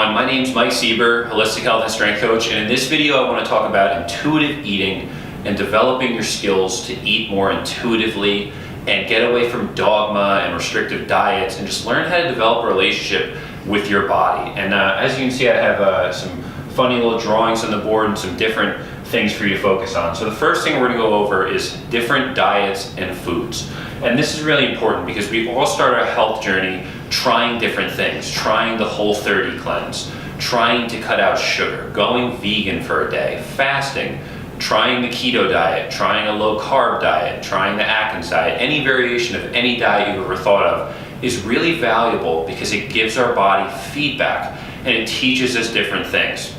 everyone, my name is Mike Sieber, Holistic Health and Strength Coach, and in this video I want to talk about intuitive eating and developing your skills to eat more intuitively and get away from dogma and restrictive diets and just learn how to develop a relationship with your body. And as you can see, I have some funny little drawings on the board and some different things for you to focus on. So the first thing we're going to go over is different diets and foods. And this is really important because we all start our health journey trying different things, trying the Whole30 cleanse, trying to cut out sugar, going vegan for a day, fasting, trying the keto diet, trying a low carb diet, trying the Atkins diet. Any variation of any diet you've ever thought of is really valuable because it gives our body feedback and it teaches us different things.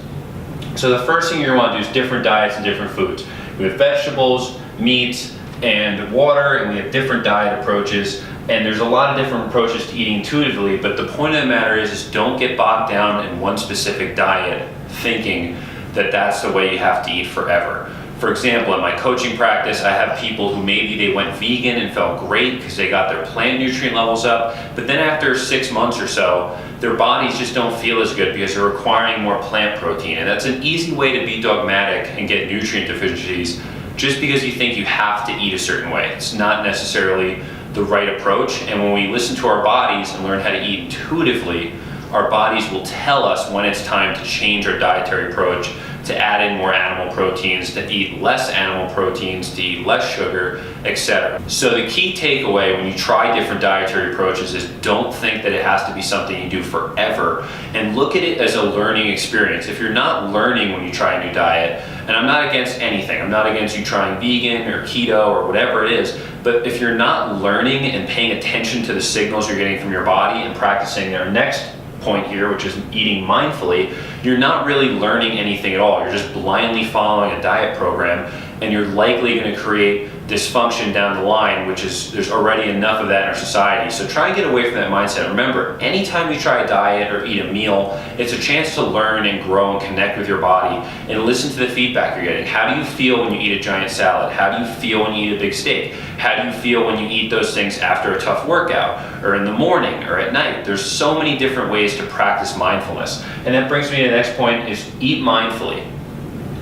So the first thing you're going to want to do is different diets and different foods. We have vegetables, meats, and water, and we have different diet approaches. And there's a lot of different approaches to eating intuitively, but the point of the matter is don't get bogged down in one specific diet thinking that that's the way you have to eat forever. For example, in my coaching practice, I have people who maybe they went vegan and felt great because they got their plant nutrient levels up, but then after 6 months or so, their bodies just don't feel as good because they're requiring more plant protein. And that's an easy way to be dogmatic and get nutrient deficiencies just because you think you have to eat a certain way. It's not necessarily the right approach. And when we listen to our bodies and learn how to eat intuitively, our bodies will tell us when it's time to change our dietary approach, to add in more animal proteins, to eat less animal proteins, to eat less sugar, etc. So the key takeaway when you try different dietary approaches is don't think that it has to be something you do forever, and look at it as a learning experience. If you're not learning when you try a new diet, and I'm not against anything, I'm not against you trying vegan or keto or whatever it is, but if you're not learning and paying attention to the signals you're getting from your body and practicing their next point here, which is eating mindfully, you're not really learning anything at all. You're just blindly following a diet program, and you're likely going to create dysfunction down the line, which is, there's already enough of that in our society. So try and get away from that mindset. Remember, anytime you try a diet or eat a meal, it's a chance to learn and grow and connect with your body and listen to the feedback you're getting. How do you feel when you eat a giant salad? How do you feel when you eat a big steak? How do you feel when you eat those things after a tough workout or in the morning or at night? There's so many different ways to practice mindfulness. And that brings me to the next point, is eat mindfully.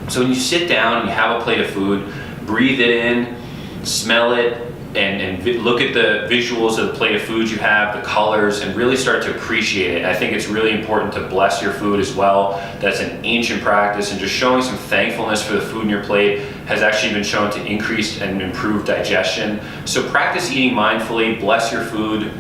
So when you sit down and you have a plate of food, breathe it in, smell it, and look at the visuals of the plate of food you have, the colors, and really start to appreciate it. I think it's really important to bless your food as well. That's an ancient practice, and just showing some thankfulness for the food in your plate has actually been shown to increase and improve digestion. So practice eating mindfully, bless your food,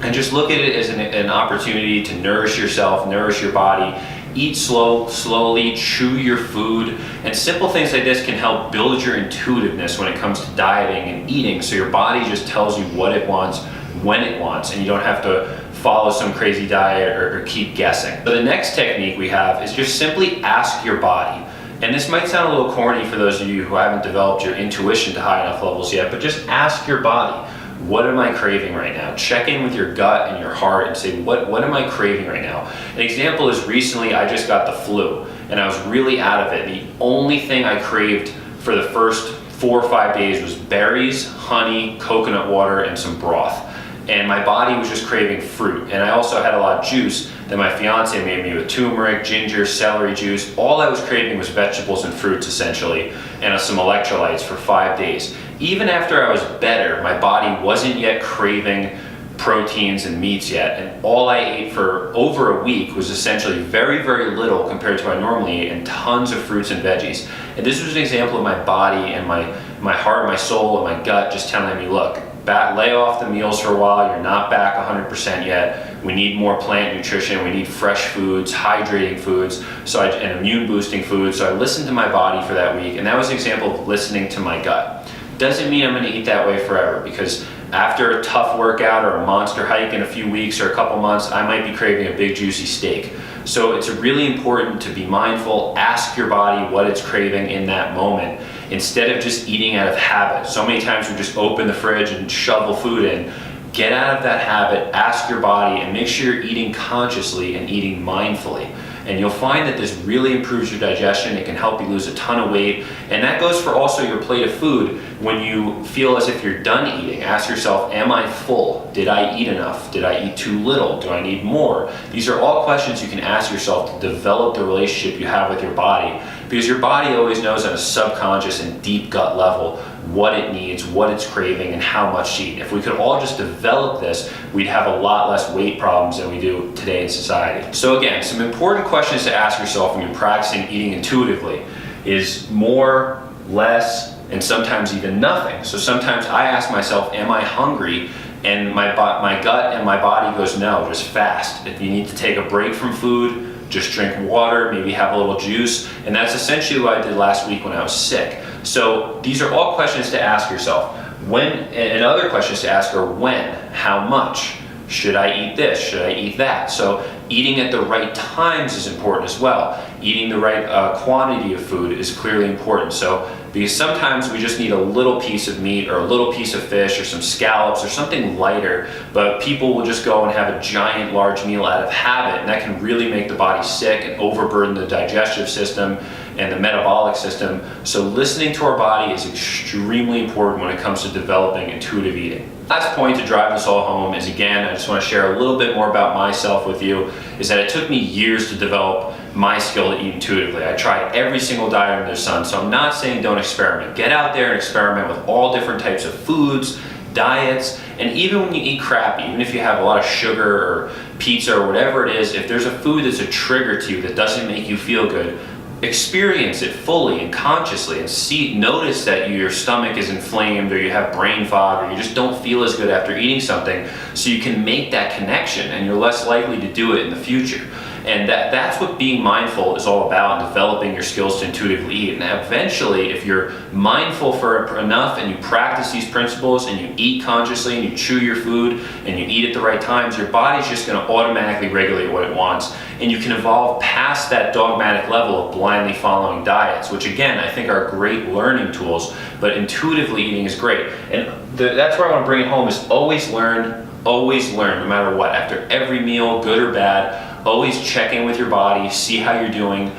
and just look at it as an opportunity to nourish yourself, nourish your body. Eat slowly, chew your food, and simple things like this can help build your intuitiveness when it comes to dieting and eating, so your body just tells you what it wants, when it wants, and you don't have to follow some crazy diet or keep guessing. So the next technique we have is just simply ask your body. And this might sound a little corny for those of you who haven't developed your intuition to high enough levels yet, but just ask your body. What am I craving right now? Check in with your gut and your heart and say, what am I craving right now? An example is recently I just got the flu and I was really out of it. The only thing I craved for the first 4 or 5 days was berries, honey, coconut water, and some broth. And my body was just craving fruit. And I also had a lot of juice that my fiance made me with turmeric, ginger, celery juice. All I was craving was vegetables and fruits essentially, and some electrolytes for 5 days. Even after I was better, my body wasn't yet craving proteins and meats yet, and all I ate for over a week was essentially very, very little compared to what I normally eat, and tons of fruits and veggies. And this was an example of my body and my heart, my soul, and my gut just telling me, look, lay off the meals for a while, you're not back 100% yet, we need more plant nutrition, we need fresh foods, hydrating foods, and immune boosting foods. So I listened to my body for that week, and that was an example of listening to my gut. Doesn't mean I'm going to eat that way forever, because after a tough workout or a monster hike in a few weeks or a couple months, I might be craving a big juicy steak. So it's really important to be mindful, ask your body what it's craving in that moment, instead of just eating out of habit. So many times we just open the fridge and shovel food in. Get out of that habit, ask your body, and make sure you're eating consciously and eating mindfully. And you'll find that this really improves your digestion. It can help you lose a ton of weight. And that goes for also your plate of food. When you feel as if you're done eating, ask yourself, am I full? Did I eat enough? Did I eat too little? Do I need more? These are all questions you can ask yourself to develop the relationship you have with your body, because your body always knows at a subconscious and deep gut level what it needs, what it's craving, and how much to eat. If we could all just develop this, we'd have a lot less weight problems than we do today in society. So again, some important questions to ask yourself when you're practicing eating intuitively is more, less, and sometimes even nothing. So sometimes I ask myself, am I hungry? And my gut and my body goes, no, just fast. If you need to take a break from food, just drink water, maybe have a little juice. And that's essentially what I did last week when I was sick. So these are all questions to ask yourself. When, and other questions to ask are when, how much, should I eat this, should I eat that? So eating at the right times is important as well. Eating the right quantity of food is clearly important. So because sometimes we just need a little piece of meat or a little piece of fish or some scallops or something lighter, but people will just go and have a giant large meal out of habit, and that can really make the body sick and overburden the digestive system and the metabolic system. So listening to our body is extremely important when it comes to developing intuitive eating. Last point to drive this all home is, again, I just want to share a little bit more about myself with you, is that it took me years to develop my skill to eat intuitively. I tried every single diet under the sun, so I'm not saying don't experiment. Get out there and experiment with all different types of foods, diets, and even when you eat crappy, even if you have a lot of sugar or pizza or whatever it is, if there's a food that's a trigger to you that doesn't make you feel good, experience it fully and consciously and notice that your stomach is inflamed or you have brain fog or you just don't feel as good after eating something, so you can make that connection and you're less likely to do it in the future. And that's what being mindful is all about, developing your skills to intuitively eat. And eventually, if you're mindful for enough and you practice these principles and you eat consciously and you chew your food and you eat at the right times, your body's just going to automatically regulate what it wants. And you can evolve past that dogmatic level of blindly following diets, which again, I think are great learning tools, but intuitively eating is great. And that's where I want to bring it home, is always learn, no matter what. After every meal, good or bad, always check in with your body, see how you're doing,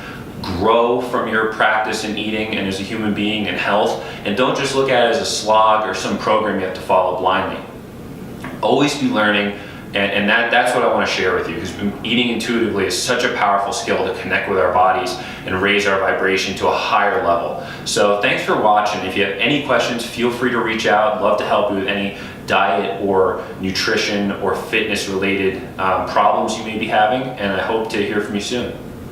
grow from your practice in eating and as a human being and health, and don't just look at it as a slog or some program you have to follow blindly. Always be learning, and that's what I want to share with you, because eating intuitively is such a powerful skill to connect with our bodies and raise our vibration to a higher level. So thanks for watching. If you have any questions, feel free to reach out. I'd love to help you with any diet or nutrition or fitness related problems you may be having, and I hope to hear from you soon.